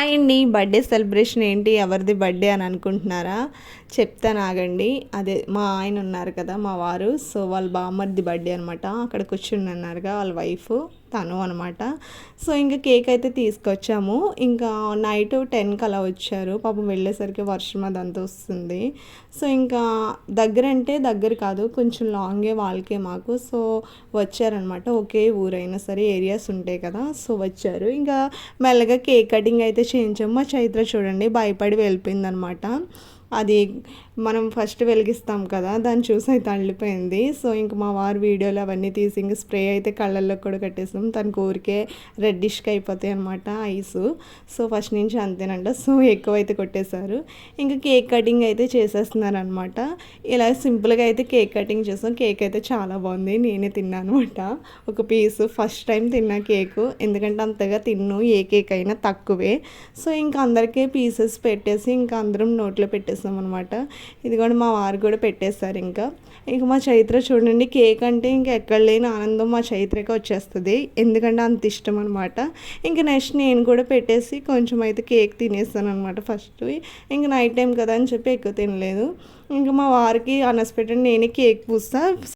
Hi అండి. Birthday celebration ఏంటి, ఎవరిది బర్త్డే అని అనుకుంటున్నారా? చెప్తాను ఆగండి. అదే మా ఆయన ఉన్నారు కదా, మా వారు. సో వాళ్ళ బామ్మర్ది బర్త్డే అనమాట. అక్కడ కూర్చుని అన్నారుగా వాళ్ళ వైఫ్, తను అనమాట. సో ఇంకా కేక్ అయితే తీసుకొచ్చాము. ఇంకా నైట్ 10కి అలా వచ్చారు. పాపం వెళ్ళేసరికి వర్షం అదంతా వస్తుంది. సో ఇంకా దగ్గర అంటే దగ్గర కాదు, కొంచెం లాంగే వాళ్ళకే మాకు. సో వచ్చారనమాట. ఒకే ఊరైనా సరే ఏరియాస్ ఉంటాయి కదా, సో వచ్చారు. ఇంకా మెల్లగా కేక్ కటింగ్ అయితే చేయించాము. మా చైత్ర చూడండి భయపడి వెళ్ళిపోయిందనమాట. అది మనం ఫస్ట్ వెలిగిస్తాం కదా, దాన్ని చూసి అయితే అల్లిపోయింది. సో ఇంక మా వారు వీడియోలు అవన్నీ తీసి ఇంక స్ప్రే అయితే కళ్ళల్లో కూడా కట్టేసాం. తనకు ఊరికే రెడ్డిష్గా అయిపోతాయి అనమాట ఐస్. సో ఫస్ట్ నుంచి అంతేనంట. సో ఎక్కువ అయితే కొట్టేశారు. ఇంకా కేక్ కటింగ్ అయితే చేసేస్తున్నారు అనమాట. ఇలా సింపుల్గా అయితే కేక్ కటింగ్ చేసాం. కేక్ అయితే చాలా బాగుంది. నేనే తిన్నాను అనమాట ఒక పీస్. ఫస్ట్ టైం తిన్నా కేకు, ఎందుకంటే అంతగా తిన్ను, ఏ కేక్ అయినా తక్కువే. సో ఇంకా అందరికీ పీసెస్ పెట్టేసి ఇంకా అందరం నోట్లో పెట్టేసాం అనమాట. ఇది కూడా మా వారు కూడా పెట్టేస్తారు. ఇంకా మా చైత్ర చూడండి, కేక్ అంటే ఇంకా ఎక్కడ లేని ఆనందం మా చైత్రకే వచ్చేస్తుంది, ఎందుకంటే అంత ఇష్టం అనమాట. ఇంకా నెక్స్ట్ నేను కూడా పెట్టేసి కొంచెం అయితే కేక్ తినేస్తాను అనమాట ఫస్ట్. ఇంకా నైట్ టైం కదా అని చెప్పి ఎక్కువ తినలేదు. ఇంకా మా వారికి అనస్పెక్టెడ్ నేనే కేక్ పూస్తా.